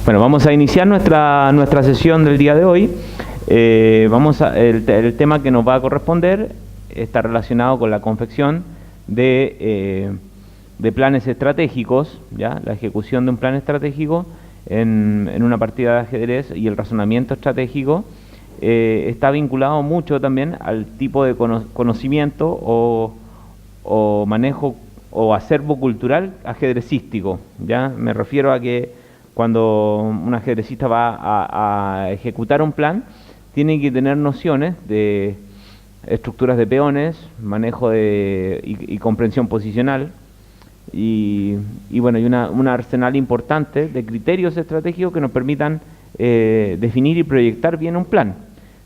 Bueno, vamos a iniciar nuestra sesión del día de hoy. El tema que nos va a corresponder está relacionado con la confección de planes estratégicos, ¿ya? La ejecución de un plan estratégico en una partida de ajedrez y el razonamiento estratégico está vinculado mucho también al tipo de conocimiento o manejo o acervo cultural ajedrecístico, ¿ya? Me refiero a que cuando un ajedrecista va a ejecutar un plan, tiene que tener nociones de estructuras de peones, manejo y comprensión posicional, y bueno, y un arsenal importante de criterios estratégicos que nos permitan definir y proyectar bien un plan.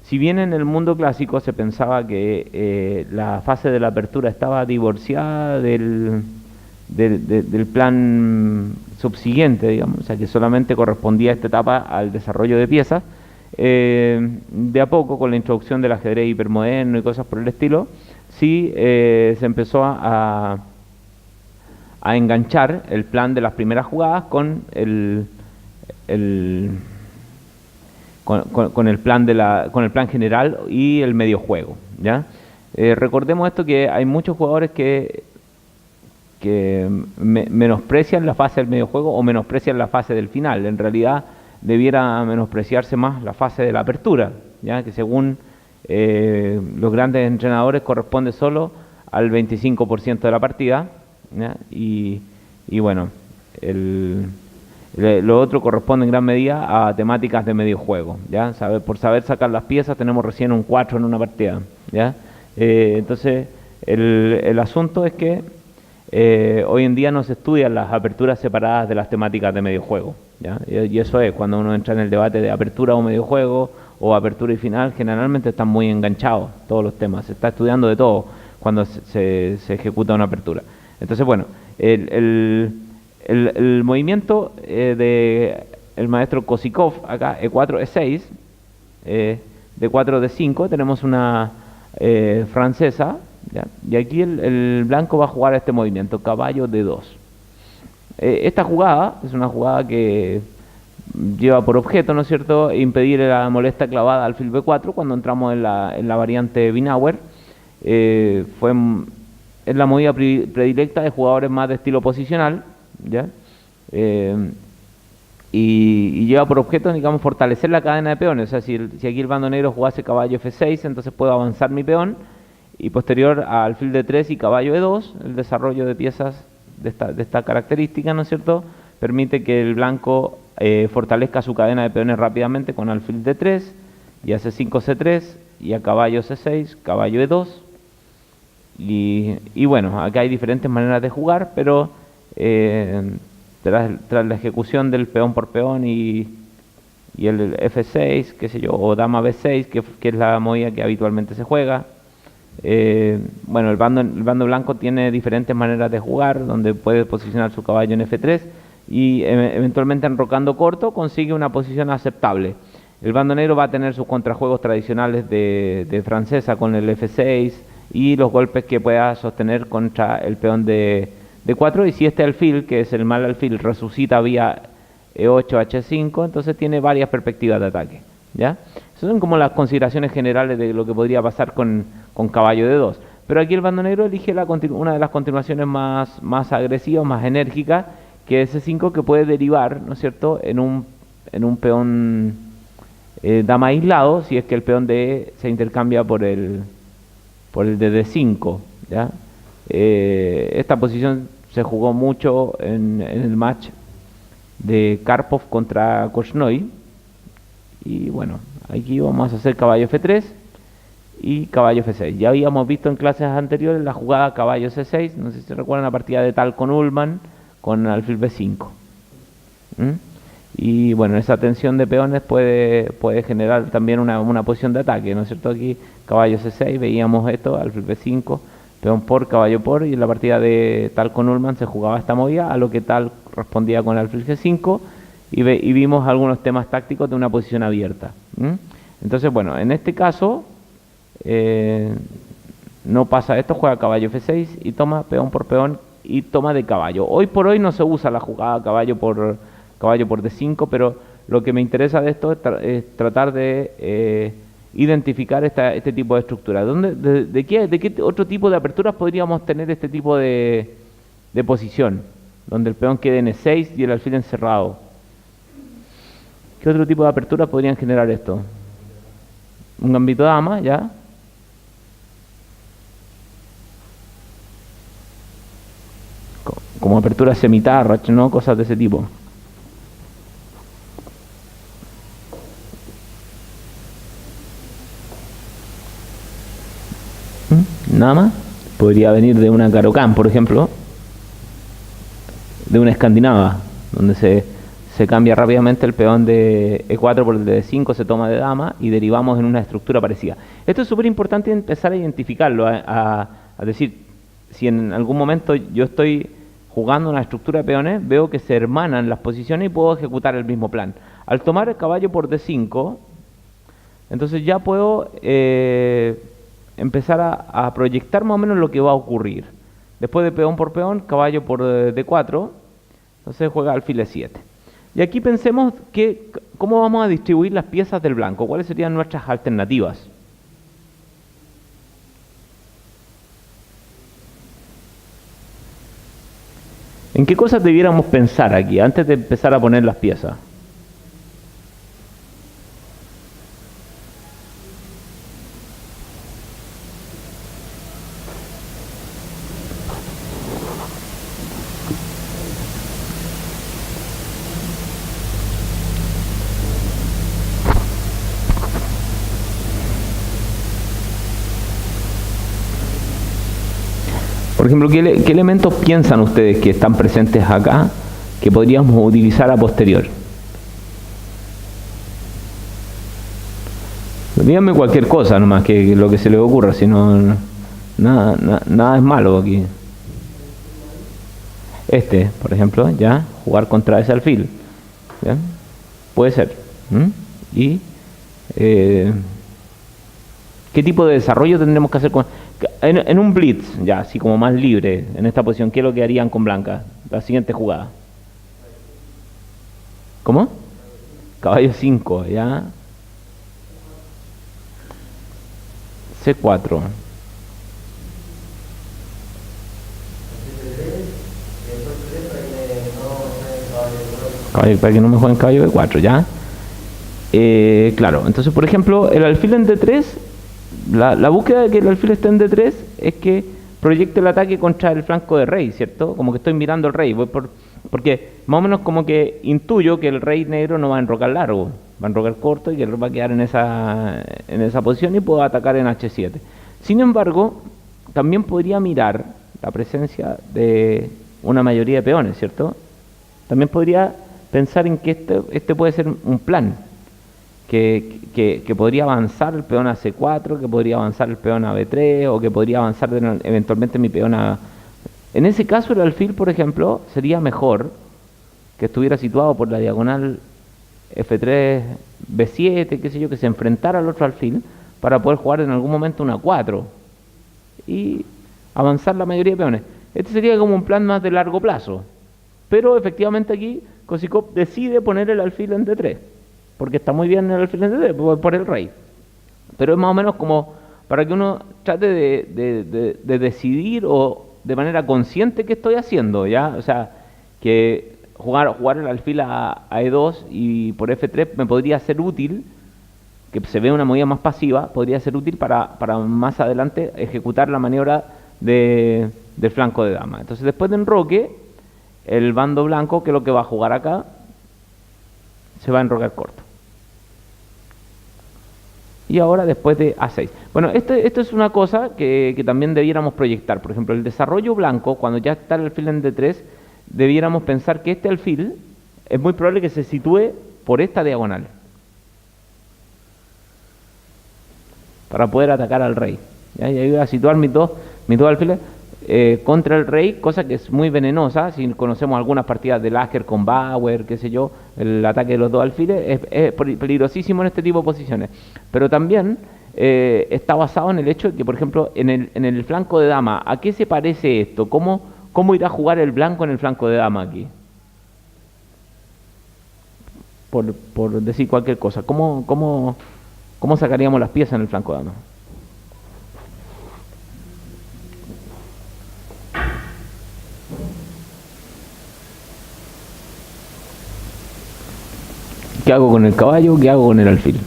Si bien en el mundo clásico se pensaba que la fase de la apertura estaba divorciada del plan subsiguiente, digamos, o sea que solamente correspondía a esta etapa al desarrollo de piezas, de a poco, con la introducción del ajedrez hipermoderno y cosas por el estilo, sí se empezó a enganchar el plan de las primeras jugadas con el plan general y el medio juego, ¿ya? Recordemos esto, que hay muchos jugadores que menosprecian la fase del medio juego o menosprecian la fase del final. En realidad debiera menospreciarse más la fase de la apertura, ¿ya? Que según los grandes entrenadores corresponde solo al 25% de la partida, ¿ya? Y bueno, lo otro corresponde en gran medida a temáticas de medio juego, ¿ya? Por saber sacar las piezas tenemos recién un 4 en una partida, ¿ya? Entonces el asunto es que hoy en día no se estudian las aperturas separadas de las temáticas de medio juego, ¿ya? Y eso es, cuando uno entra en el debate de apertura o medio juego, o apertura y final, generalmente están muy enganchados todos los temas, se está estudiando de todo cuando se ejecuta una apertura. Entonces, bueno, el movimiento del maestro Kosikov, acá E4, E6, D4, D5, tenemos una francesa, ¿ya? Y aquí el blanco va a jugar este movimiento, caballo D2. Esta jugada es una jugada que lleva por objeto, ¿no es cierto?, impedir la molesta clavada al alfil B4 cuando entramos en la variante Binauer. Es la movida predilecta de jugadores más de estilo posicional, ¿ya? Y lleva por objeto, digamos, fortalecer la cadena de peones. O sea, si aquí el bando negro jugase caballo F6, entonces puedo avanzar mi peón, y posterior al alfil D3 y caballo E2, el desarrollo de piezas de esta característica, ¿no es cierto?, permite que el blanco fortalezca su cadena de peones rápidamente con alfil D3, y a C5, C3, y a caballo C6, caballo E2. Y bueno, acá hay diferentes maneras de jugar, pero tras la ejecución del peón por peón y el F6, qué sé yo, o dama B6, que es la movida que habitualmente se juega. Bueno, el bando blanco tiene diferentes maneras de jugar, donde puede posicionar su caballo en F3 y eventualmente enrocando corto consigue una posición aceptable. El bando negro va a tener sus contrajuegos tradicionales de francesa con el F6 y los golpes que pueda sostener contra el peón de 4, y si este alfil, que es el mal alfil, resucita vía E8, H5, entonces tiene varias perspectivas de ataque, ¿ya? Esas son como las consideraciones generales de lo que podría pasar con caballo D2. Pero aquí el bando negro elige una de las continuaciones más agresivas, más enérgicas, que es C5, que puede derivar, ¿no es cierto?, en un peón dama aislado, si es que el peón de se intercambia por el de D5, ¿ya? Esta posición se jugó mucho en el match de Karpov contra Korchnoi. Y bueno, aquí vamos a hacer caballo F3 y caballo F6. Ya habíamos visto en clases anteriores la jugada caballo C6, no sé si se recuerdan la partida de Tal con Ullman con alfil B5. Y bueno, esa tensión de peones puede generar también una posición de ataque, ¿no es cierto? Aquí caballo C6, veíamos esto, alfil B5, peón por, caballo por, y en la partida de Tal con Ullman se jugaba esta movida, a lo que Tal respondía con alfil G5, y vimos algunos temas tácticos de una posición abierta. Entonces, bueno, en este caso no pasa esto, juega caballo F6 y toma peón por peón y toma de caballo. Hoy por hoy no se usa la jugada caballo por D5, pero lo que me interesa de esto es tratar de identificar este tipo de estructura. De qué otro tipo de aperturas podríamos tener este tipo de posición? Donde el peón quede en E6 y el alfil encerrado. ¿Qué otro tipo de aperturas podrían generar esto? Un gambito dama, ¿ya? Como apertura semitarra, ¿no? Cosas de ese tipo. Nada más. Podría venir de una Caro-Kann, por ejemplo. De una escandinava, donde se cambia rápidamente el peón de E4 por el de D5, se toma de dama y derivamos en una estructura parecida. Esto es súper importante empezar a identificarlo, a decir, si en algún momento yo estoy jugando una estructura de peones, veo que se hermanan las posiciones y puedo ejecutar el mismo plan. Al tomar el caballo por D5, entonces ya puedo empezar a proyectar más o menos lo que va a ocurrir. Después de peón por peón, caballo por D4, entonces juega alfil E7. Y aquí pensemos cómo vamos a distribuir las piezas del blanco, cuáles serían nuestras alternativas. ¿En qué cosas debiéramos pensar aquí antes de empezar a poner las piezas? Por ejemplo, ¿qué elementos piensan ustedes que están presentes acá que podríamos utilizar a posterior? Díganme cualquier cosa nomás, que lo que se les ocurra, si no, nada es malo aquí. Por ejemplo, ya, jugar contra ese alfil. ¿Bien? Puede ser. Y ¿qué tipo de desarrollo tendremos que hacer en un blitz, ya así como más libre, en esta posición? ¿Qué es lo que harían con blanca? La siguiente jugada. ¿Cómo? Caballo 5, ya. C4. Caballo, para que no me jueguen caballo de 4, ya. Claro, entonces por ejemplo, el alfil en D3, la búsqueda de que el alfil esté en D3 es que proyecte el ataque contra el flanco de rey, ¿cierto? Como que estoy mirando al rey, porque más o menos como que intuyo que el rey negro no va a enrocar largo, va a enrocar corto y que él va a quedar en esa posición y puedo atacar en H7. Sin embargo, también podría mirar la presencia de una mayoría de peones, ¿cierto? También podría pensar en que este puede ser un plan, que podría avanzar el peón a C4, que podría avanzar el peón a B3, o que podría avanzar eventualmente mi peón a... En ese caso el alfil, por ejemplo, sería mejor que estuviera situado por la diagonal F3, B7, qué sé yo, que se enfrentara al otro alfil para poder jugar en algún momento una 4 y avanzar la mayoría de peones. Este sería como un plan más de largo plazo, pero efectivamente aquí Kosikov decide poner el alfil en D3, porque está muy bien el alfil en D3 por el rey, pero es más o menos como para que uno trate de decidir o de manera consciente qué estoy haciendo, ¿ya? O sea, que jugar el alfil a E2 y por F3 me podría ser útil, que se ve una movida más pasiva, podría ser útil para más adelante ejecutar la maniobra del flanco de dama. Entonces después de enroque, el bando blanco, que es lo que va a jugar acá, se va a enrocar corto. Y ahora después de A6. Bueno, esto es una cosa que también debiéramos proyectar. Por ejemplo, el desarrollo blanco, cuando ya está el alfil en D3, debiéramos pensar que este alfil es muy probable que se sitúe por esta diagonal para poder atacar al rey. ¿Ya? Y ahí voy a situar mis dos alfiles contra el rey, cosa que es muy venenosa. Si conocemos algunas partidas de Lasker con Bauer, qué sé yo, el ataque de los dos alfiles es peligrosísimo en este tipo de posiciones. Pero también está basado en el hecho de que, por ejemplo, en el flanco de dama, ¿a qué se parece esto? ¿Cómo irá a jugar el blanco en el flanco de dama aquí? por decir cualquier cosa. ¿Cómo sacaríamos las piezas en el flanco dama? ¿Qué hago con el caballo? ¿Qué hago con el alfil?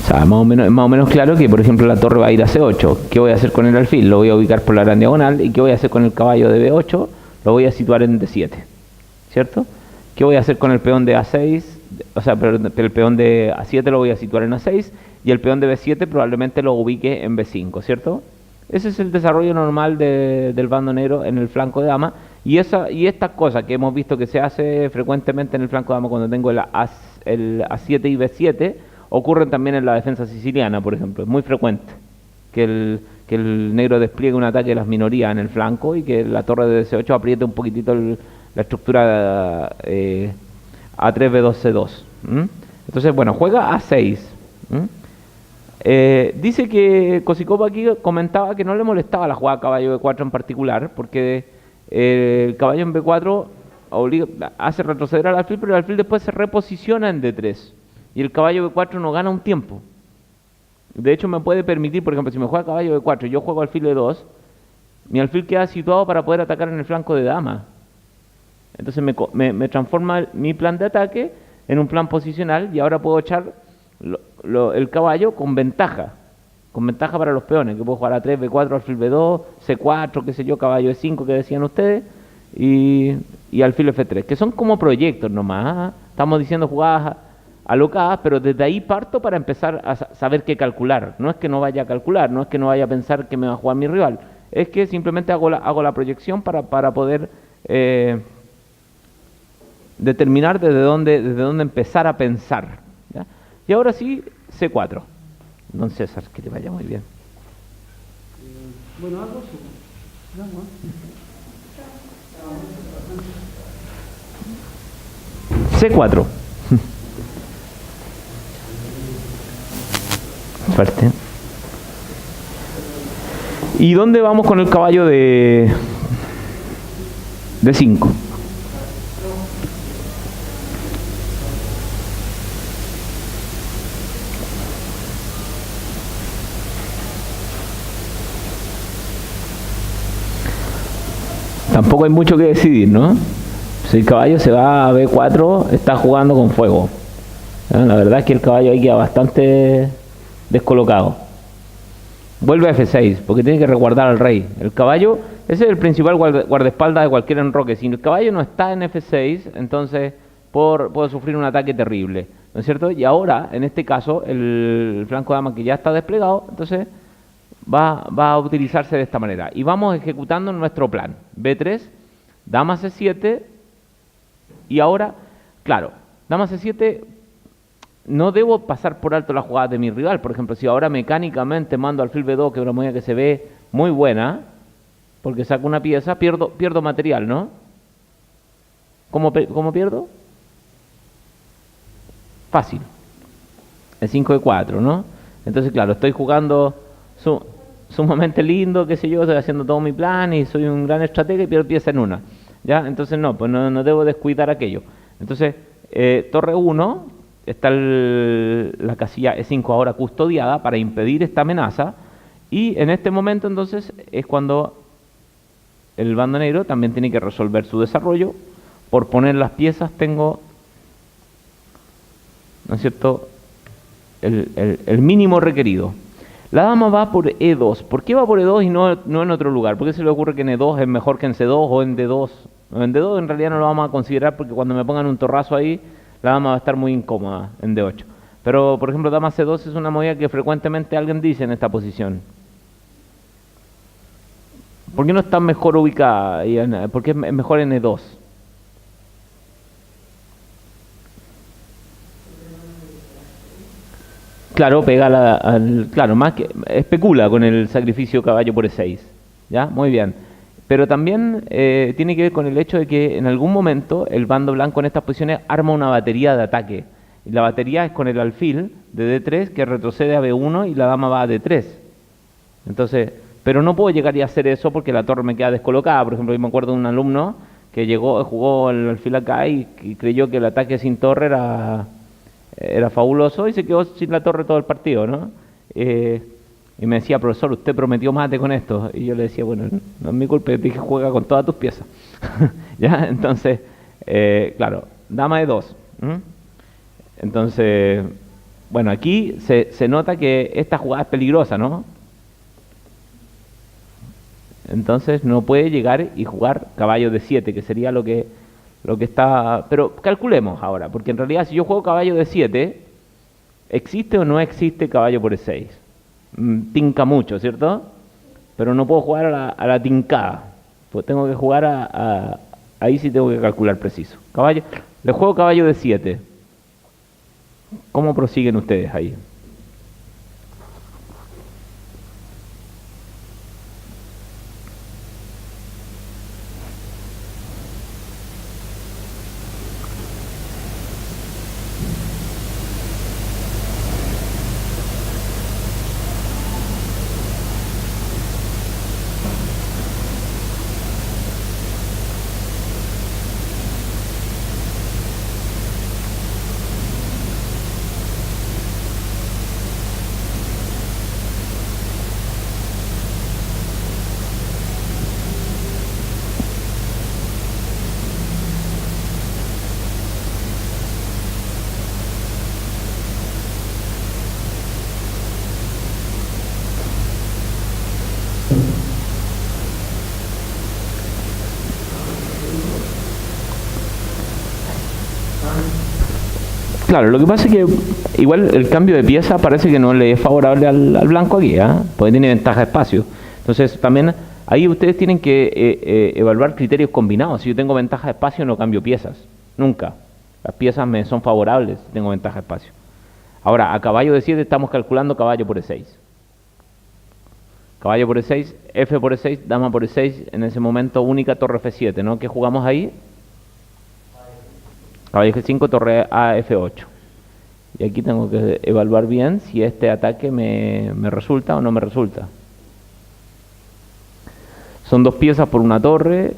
O sea, más o menos claro que, por ejemplo, la torre va a ir a C8. ¿Qué voy a hacer con el alfil? Lo voy a ubicar por la gran diagonal. ¿Y qué voy a hacer con el caballo de B8? Lo voy a situar en D7. ¿Cierto? ¿Qué voy a hacer con el peón de A6? O sea, pero el peón de A7 lo voy a situar en A6 y el peón de B7 probablemente lo ubique en B5, ¿cierto? Ese es el desarrollo normal del bando negro en el flanco de dama y estas cosas que hemos visto que se hace frecuentemente en el flanco de dama cuando tengo el A7 y B7 ocurren también en la defensa siciliana, por ejemplo. Es muy frecuente que el negro despliegue un ataque de las minorías en el flanco y que la torre de D8 apriete un poquitito la estructura A3B2C2. Entonces, bueno, juega A6. Dice que Kosikov aquí comentaba que no le molestaba la jugada caballo B4 en particular, porque el caballo en B4 hace retroceder al alfil, pero el alfil después se reposiciona en D3 y el caballo B4 no gana un tiempo. De hecho, me puede permitir, por ejemplo, si me juega caballo B4 y yo juego alfil E2, mi alfil queda situado para poder atacar en el flanco de dama. Entonces me transforma mi plan de ataque en un plan posicional y ahora puedo echar el caballo con ventaja para los peones, que puedo jugar a 3, B4, alfil B2, C4, qué sé yo, caballo E5 que decían ustedes, y alfil F3, que son como proyectos nomás. Estamos diciendo jugadas alocadas, pero desde ahí parto para empezar a saber qué calcular. No es que no vaya a calcular, no es que no vaya a pensar que me va a jugar mi rival, es que simplemente hago la proyección para poder determinar desde dónde empezar a pensar, ¿ya? Y ahora sí, C4. Don César, que te vaya muy bien. Bueno, algo sí. C4. Fuerte. ¿Y dónde vamos con el caballo de 5? Tampoco hay mucho que decidir, ¿no? Si el caballo se va a B4, está jugando con fuego. La verdad es que el caballo ahí queda bastante descolocado. Vuelve a F6, porque tiene que resguardar al rey. El caballo, ese es el principal guardaespaldas de cualquier enroque. Si el caballo no está en F6, entonces puedo sufrir un ataque terrible, ¿no es cierto? Y ahora, en este caso, el flanco de dama que ya está desplegado, entonces va a utilizarse de esta manera. Y vamos ejecutando nuestro plan. B3, dama C7, y ahora, claro, dama C7, no debo pasar por alto la jugada de mi rival. Por ejemplo, si ahora mecánicamente mando alfil B2, que es una movida que se ve muy buena, porque saco una pieza, pierdo material, ¿no? ¿Cómo pierdo? Fácil. El 5 de 4, ¿no? Entonces, claro, estoy jugando sumamente lindo, qué sé yo, estoy haciendo todo mi plan y soy un gran estratega y pierdo pieza en una. ¿Ya? Entonces, pues no debo descuidar aquello. Entonces, torre 1, está la casilla E5 ahora custodiada para impedir esta amenaza. Y en este momento, entonces, es cuando el bando negro también tiene que resolver su desarrollo. Por poner las piezas tengo, ¿no es cierto?, el mínimo requerido. La dama va por E2. ¿Por qué va por E2 y no en otro lugar? ¿Por qué se le ocurre que en E2 es mejor que en C2 o en D2? En D2 en realidad no lo vamos a considerar porque cuando me pongan un torrazo ahí, la dama va a estar muy incómoda en D8. Pero, por ejemplo, dama C2 es una movida que frecuentemente alguien dice en esta posición. ¿Por qué no está mejor ubicada? ¿Por qué es mejor en E2? Claro, pega claro, más que especula con el sacrificio caballo por E6. ¿Ya? Muy bien. Pero también tiene que ver con el hecho de que en algún momento el bando blanco en estas posiciones arma una batería de ataque. Y la batería es con el alfil de D3 que retrocede a B1 y la dama va a D3. Entonces, pero no puedo llegar y hacer eso porque la torre me queda descolocada. Por ejemplo, yo me acuerdo de un alumno que jugó el alfil acá y creyó que el ataque sin torre era fabuloso y se quedó sin la torre todo el partido, ¿no? Y me decía, profesor, usted prometió mate con esto. Y yo le decía, bueno, no es mi culpa, te dije juega con todas tus piezas. ¿Ya? Entonces, claro, dama de 2. Entonces, bueno, aquí se nota que esta jugada es peligrosa, ¿no? Entonces no puede llegar y jugar caballo de 7, que sería lo que está... Pero calculemos ahora, porque en realidad si yo juego caballo de 7, ¿existe o no existe caballo por E6? Tinca mucho, ¿cierto? Pero no puedo jugar a la tincada. Pues tengo que jugar ahí sí tengo que calcular preciso. Le juego caballo de 7. ¿Cómo prosiguen ustedes ahí? Claro, lo que pasa es que igual el cambio de pieza parece que no le es favorable al blanco aquí, porque tiene ventaja de espacio. Entonces también ahí ustedes tienen que evaluar criterios combinados. Si yo tengo ventaja de espacio no cambio piezas, nunca. Las piezas me son favorables si tengo ventaja de espacio. Ahora, a caballo de 7 estamos calculando caballo por E6. Caballo por E6, F por E6, dama por E6, en ese momento única torre F7, ¿no? ¿Qué jugamos ahí? Caballo G5, torre a F8. Y aquí tengo que evaluar bien si este ataque me resulta o no me resulta. Son 2 piezas por una torre.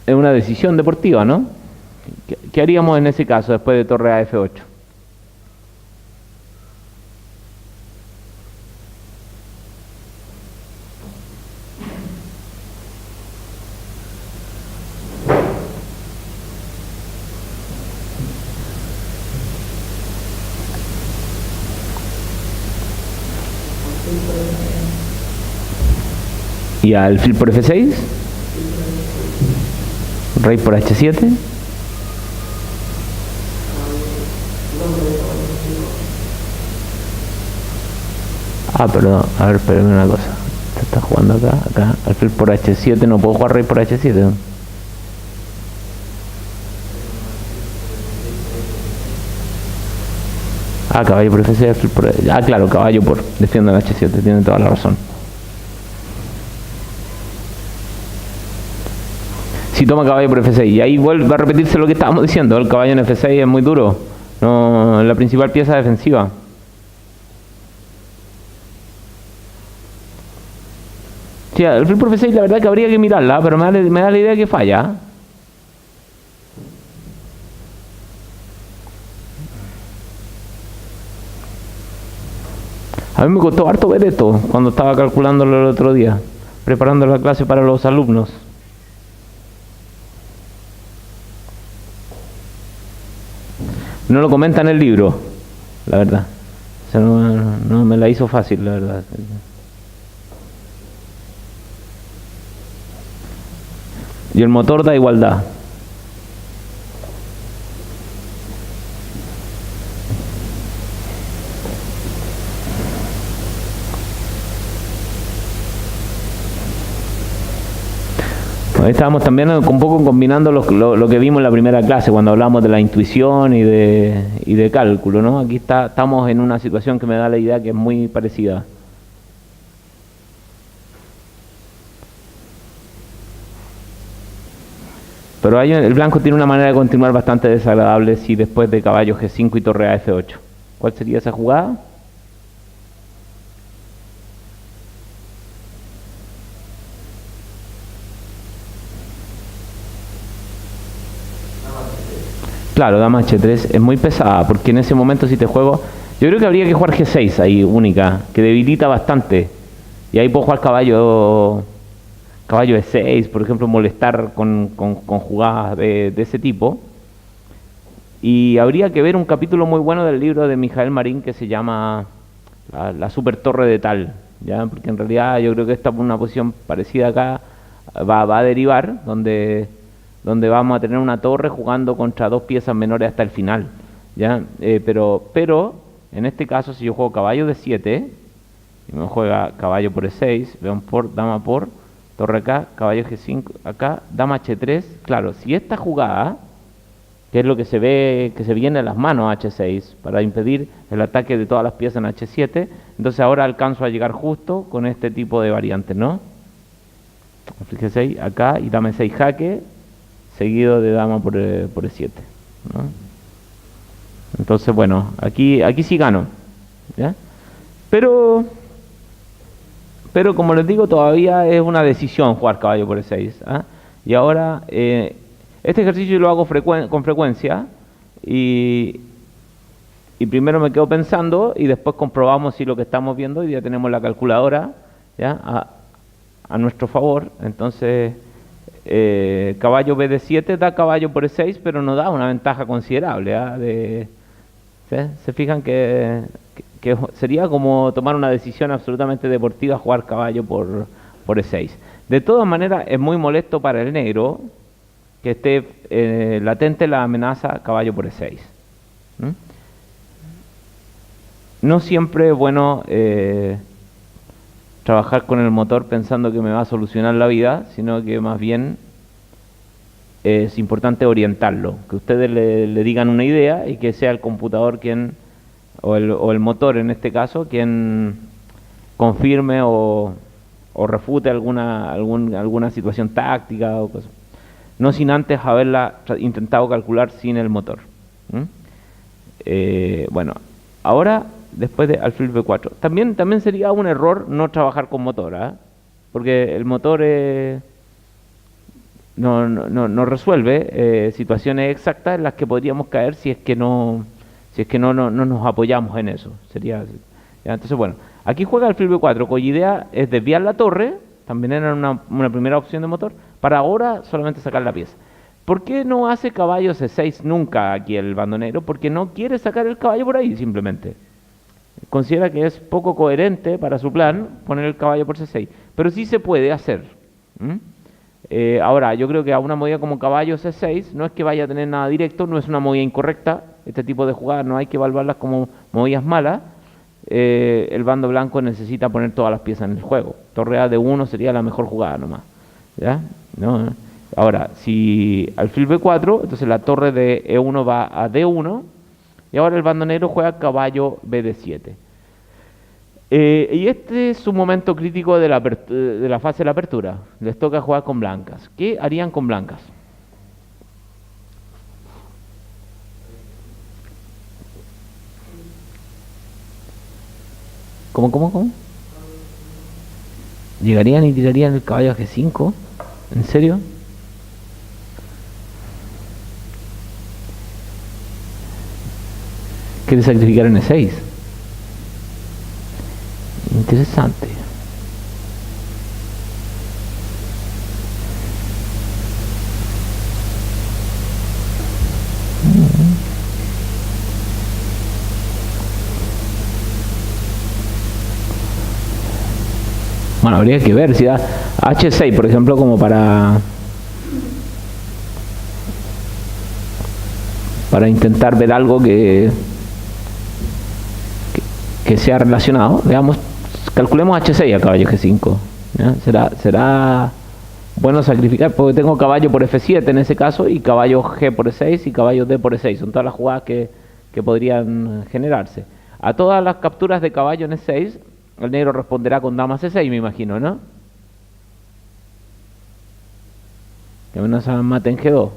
Es una decisión deportiva, ¿no? ¿Qué haríamos en ese caso después de torre a F8? Y alfil por F6, rey por H7, perdón, a ver, espérame una cosa, está jugando acá, alfil por H7, no puedo jugar rey por H7, ¿no? Caballo por F6, alfil por... claro, caballo por, defiendo el H7, tiene toda la razón. Si toma caballo por F6 y ahí vuelve a repetirse lo que estábamos diciendo, el caballo en F6 es muy duro, no, la principal pieza defensiva. Sí, el alfil por F6 la verdad que habría que mirarla, pero me da la idea que falla. A mí me costó harto ver esto cuando estaba calculándolo el otro día, preparando la clase para los alumnos. No lo comenta en el libro, la verdad. O sea, no me la hizo fácil, la verdad. Y el motor da igualdad. Ahí estábamos también un poco combinando lo que vimos en la primera clase cuando hablamos de la intuición y de cálculo, ¿no? Aquí estamos en una situación que me da la idea que es muy parecida. Pero el blanco tiene una manera de continuar bastante desagradable si después de caballo G5 y torre a F8. ¿Cuál sería esa jugada? Claro, dama H3 es muy pesada, porque en ese momento si te juego... Yo creo que habría que jugar G6 ahí, única, que debilita bastante. Y ahí puedo jugar caballo E6, por ejemplo, molestar con jugadas de ese tipo. Y habría que ver un capítulo muy bueno del libro de Mijael Marín que se llama La super torre de tal, ¿ya? Porque en realidad yo creo que esta una posición parecida acá va a derivar, donde vamos a tener una torre jugando contra dos piezas menores hasta el final, ¿ya? Pero en este caso, si yo juego caballo de 7 y me juega caballo por E6, peón por, dama por, torre acá, caballo G5 acá, dama H3, claro, si esta jugada, que es lo que se ve, que se viene a las manos H6, para impedir el ataque de todas las piezas en H7, entonces ahora alcanzo a llegar justo con este tipo de variantes, ¿no? G6 acá y dame 6 jaque, seguido de dama por E7, ¿no? Entonces, bueno, aquí sí gano, ¿ya? Pero como les digo, todavía es una decisión jugar caballo por E6, ¿ah? Y ahora, este ejercicio yo lo hago con frecuencia y primero me quedo pensando y después comprobamos si lo que estamos viendo, y ya tenemos la calculadora, ¿ya? A nuestro favor. Entonces, caballo B de 7 da caballo por E6, pero no da una ventaja considerable, ¿ah? ¿Sí? Se fijan que sería como tomar una decisión absolutamente deportiva jugar caballo por E6. De todas maneras, es muy molesto para el negro que esté latente la amenaza caballo por E6. No siempre es bueno trabajar con el motor pensando que me va a solucionar la vida, sino que más bien es importante orientarlo, que ustedes le digan una idea y que sea el computador quien, o el motor en este caso, quien confirme o refute alguna situación táctica o cosa. No sin antes haberla intentado calcular sin el motor. Bueno, ahora después de alfil B4, también sería un error no trabajar con motor, ¿eh? Porque el motor no resuelve situaciones exactas en las que podríamos caer si es que no nos apoyamos en eso. Sería, ¿ya? Entonces, bueno, aquí juega alfil B4, cuya idea es desviar la torre, también era una primera opción de motor, para ahora solamente sacar la pieza. ¿Por qué no hace caballo C6 nunca aquí el bandonero? Porque no quiere sacar el caballo por ahí, simplemente. Considera que es poco coherente para su plan poner el caballo por C6, pero sí se puede hacer. Ahora, yo creo que a una movida como caballo C6 no es que vaya a tener nada directo, no es una movida incorrecta. Este tipo de jugadas no hay que evaluarlas como movidas malas. El bando blanco necesita poner todas las piezas en el juego. Torre A de 1 sería la mejor jugada nomás, ¿ya? ¿No? Ahora, si alfil B4, entonces la torre de E1 va a D1, y ahora el bandonero juega caballo B de 7. Y este es un momento crítico de la fase de la apertura. Les toca jugar con blancas. ¿Qué harían con blancas? ¿Cómo? ¿Llegarían y tirarían el caballo a G5? ¿En serio? ¿Quiere sacrificar en E6? Interesante. Bueno, habría que ver si da H6, por ejemplo, como para intentar ver algo que sea relacionado. Veamos, calculemos H6 a caballo G5, ¿ya? ¿Será bueno sacrificar? Porque tengo caballo por F7 en ese caso, y caballo G por E6 y caballo D por E6. Son todas las jugadas que podrían generarse. A todas las capturas de caballo en E6, el negro responderá con dama C6, me imagino, ¿no? Que amenaza mate en G2.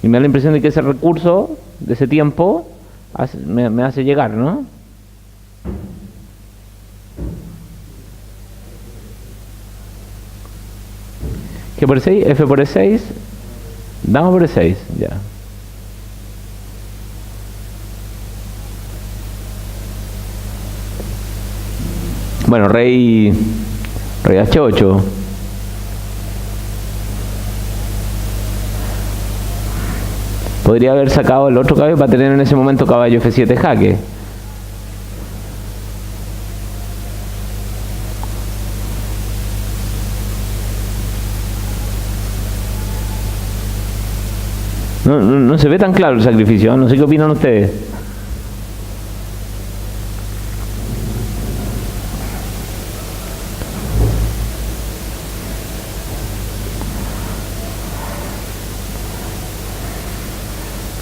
Y me da la impresión de que ese recurso de ese tiempo me hace llegar, ¿no? G por E6, F por E6, dama por E6, ya. Bueno, rey H8. Podría haber sacado el otro caballo para tener en ese momento caballo F7 jaque. No se ve tan claro el sacrificio, no sé qué opinan ustedes.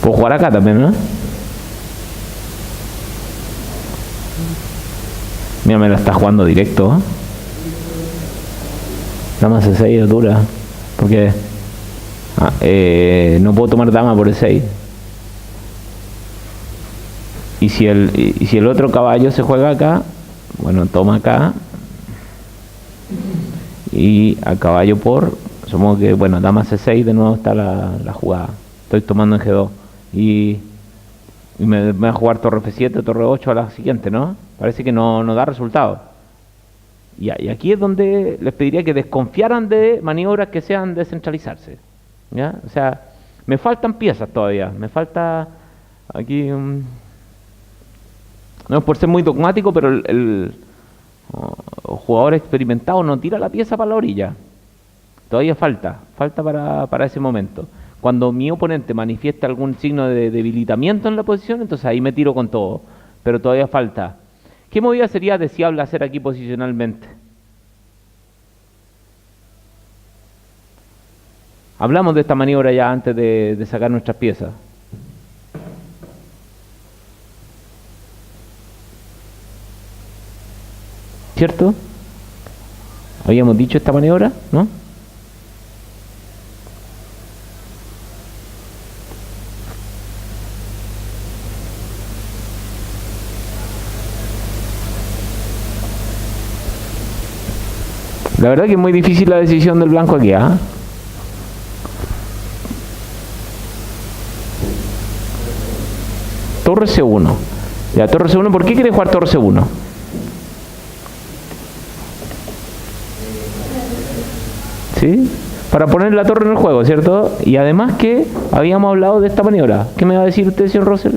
Puedo jugar acá también, ¿no? Mira, me la está jugando directo, ¿eh? Dama C6 es dura. Porque no puedo tomar dama por E6. Y si el otro caballo se juega acá, bueno, toma acá. Y a caballo por, supongo que, bueno, dama C6 de nuevo está la jugada. Estoy tomando en G2. Y me va a jugar torre F7, torre 8 a la siguiente, ¿no? Parece que no da resultado. Y aquí es donde les pediría que desconfiaran de maniobras que sean descentralizarse, ¿ya? O sea, me faltan piezas todavía. Me falta aquí... no es por ser muy dogmático, pero el jugador experimentado no tira la pieza para la orilla. Todavía falta para ese momento. Cuando mi oponente manifiesta algún signo de debilitamiento en la posición, entonces ahí me tiro con todo. Pero todavía falta. ¿Qué movida sería deseable hacer aquí posicionalmente? Hablamos de esta maniobra ya antes de sacar nuestras piezas. ¿Cierto? Habíamos dicho esta maniobra, ¿no? La verdad que es muy difícil la decisión del blanco aquí, ¿ah? Torre C1. Ya, torre C1, ¿por qué quiere jugar torre C1? ¿Sí? Para poner la torre en el juego, ¿cierto? Y además que habíamos hablado de esta maniobra. ¿Qué me va a decir usted, señor Russell?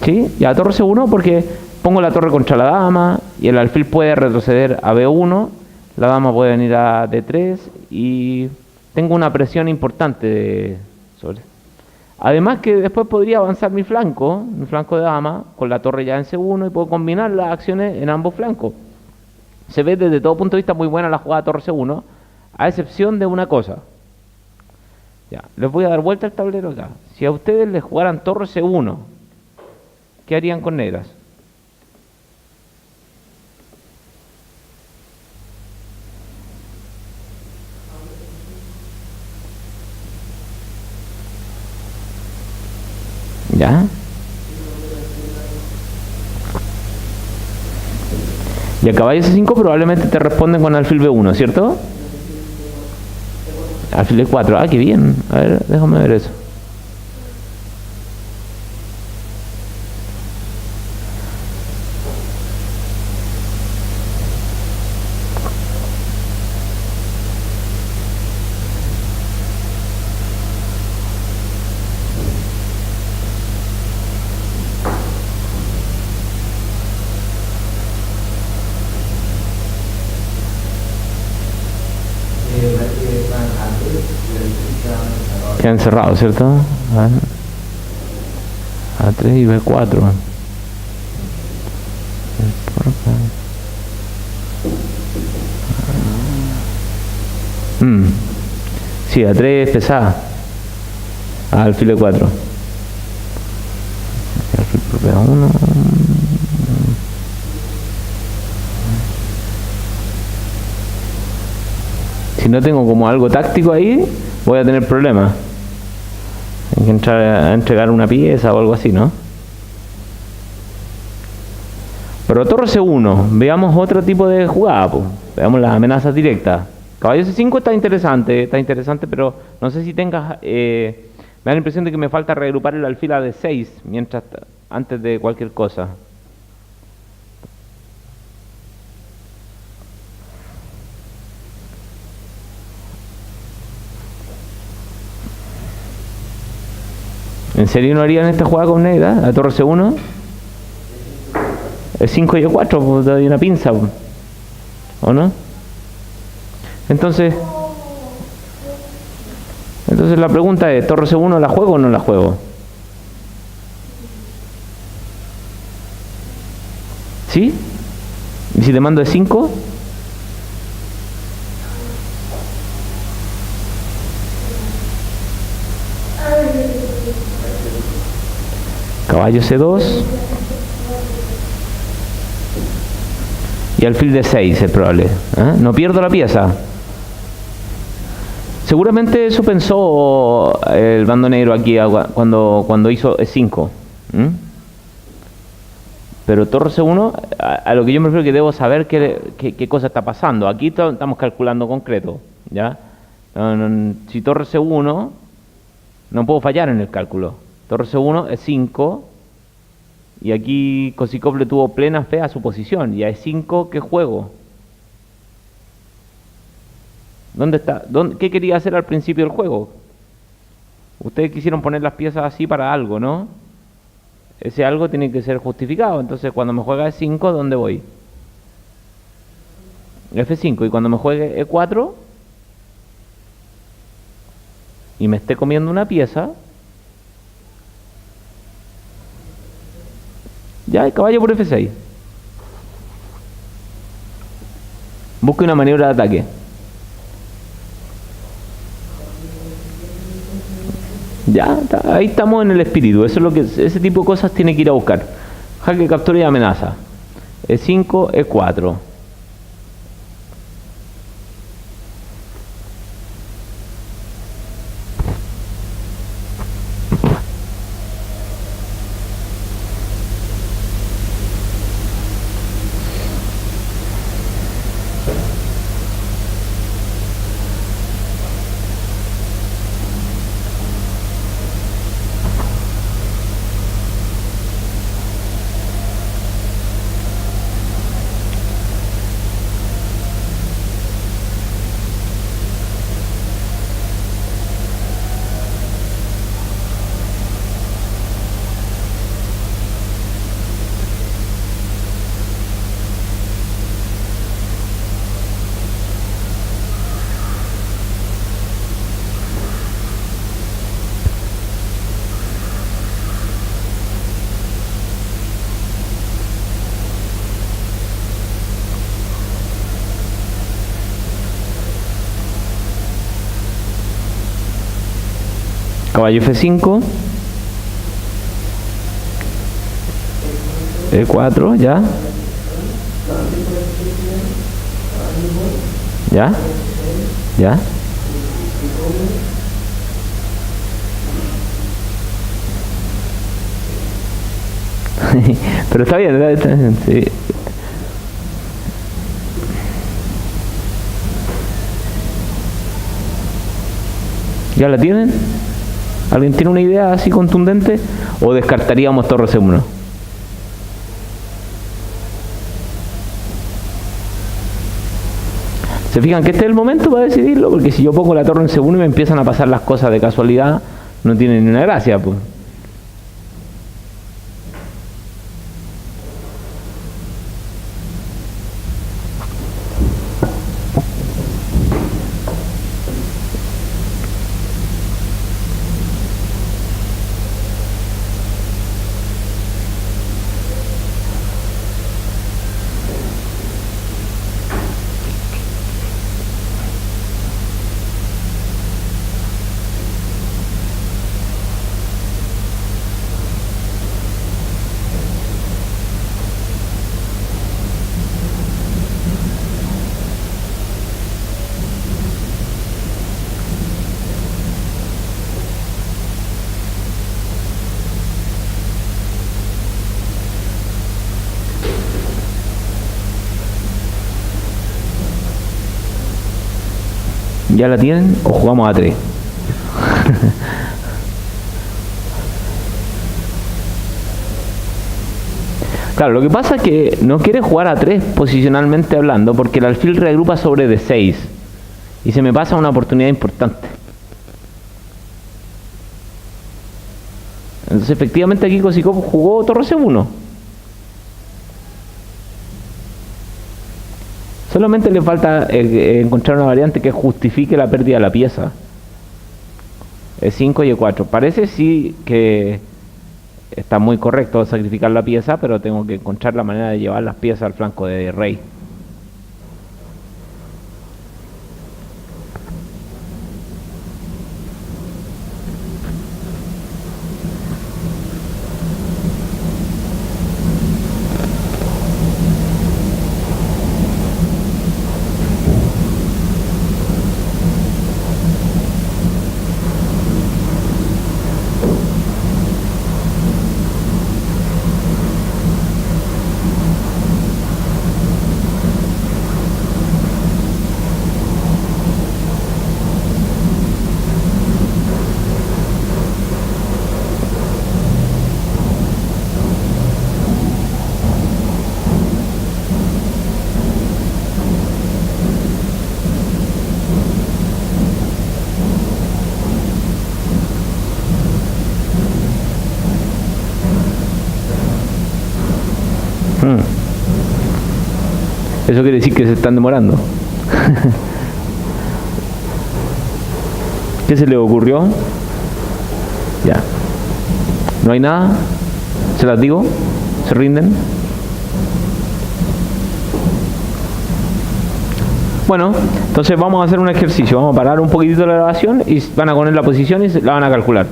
¿Sí? Ya, torre C1 porque pongo la torre contra la dama y el alfil puede retroceder a B1, la dama puede venir a D3 y tengo una presión importante sobre. Además que después podría avanzar mi flanco de dama, con la torre ya en C1 y puedo combinar las acciones en ambos flancos. Se ve desde todo punto de vista muy buena la jugada torre C1, a excepción de una cosa. Ya, les voy a dar vuelta al tablero acá. Si a ustedes les jugaran torre C1, ¿qué harían con negras? ¿Ya? Y a caballo C5 probablemente te responden con alfil B1, ¿cierto? Alfil E4, ah, qué bien. A ver, déjame ver eso. Queda encerrado, ¿cierto? A3 y B4. Sí, A3 es pesada. Alfil E4. Alfil por B1. si no tengo como algo táctico ahí, voy a tener problemas. Hay que entrar a entregar una pieza o algo así, ¿no? Pero torre C1, veamos otro tipo de jugada, pues. Veamos las amenazas directas. Caballo C5 está interesante, pero no sé si tengas... me da la impresión de que me falta reagrupar el alfil a D6 antes de cualquier cosa. ¿En serio no harían esta jugada con negra? A torre C1. Es 5 y E4, pues te doy una pinza, pues. ¿O no? Entonces la pregunta es, ¿torre C1 la juego o no la juego? ¿Sí? ¿Y si te mando E5? Caballo C2 y alfil D6 es probable. No pierdo la pieza. Seguramente eso pensó el bando negro aquí cuando hizo E5. Pero torre C1, a lo que yo me refiero que debo saber qué cosa está pasando. Aquí estamos calculando concreto, ¿ya? Si torre C1, no puedo fallar en el cálculo. Torre C1 es 5 y aquí Kosikov le tuvo plena fe a su posición. Y a E5, ¿qué juego? ¿Dónde está? ¿Qué quería hacer al principio del juego? Ustedes quisieron poner las piezas así para algo, ¿no? Ese algo tiene que ser justificado. Entonces cuando me juega E5, ¿dónde voy? F5. Y cuando me juegue E4 y me esté comiendo una pieza, ya el caballo por F6. Busque una maniobra de ataque. Ya, ahí estamos en el espíritu. Eso es lo que ese tipo de cosas tiene que ir a buscar. Jaque, captura y amenaza. E5, E4. Caballo F5. E4, ya. Ya. Ya. Pero está bien, sí. ¿Ya la tienen? ¿Alguien tiene una idea así contundente? ¿O descartaríamos torre C1? ¿Se fijan que este es el momento para decidirlo? Porque si yo pongo la torre en C1 y me empiezan a pasar las cosas de casualidad, no tiene ni una gracia, pues. ¿Ya la tienen o jugamos a 3? Claro, lo que pasa es que no quiere jugar a 3 posicionalmente hablando porque el alfil regrupa sobre D6 y se me pasa una oportunidad importante. Entonces efectivamente aquí Kosikov jugó torre C1. Solamente le falta encontrar una variante que justifique la pérdida de la pieza. E5 y E4. Parece sí que está muy correcto sacrificar la pieza, pero tengo que encontrar la manera de llevar las piezas al flanco de rey. Eso quiere decir que se están demorando. ¿Qué se le ocurrió? Ya. ¿No hay nada? ¿Se las digo? ¿Se rinden? Bueno, entonces vamos a hacer un ejercicio. Vamos a parar un poquitito la grabación y van a poner la posición y la van a calcular.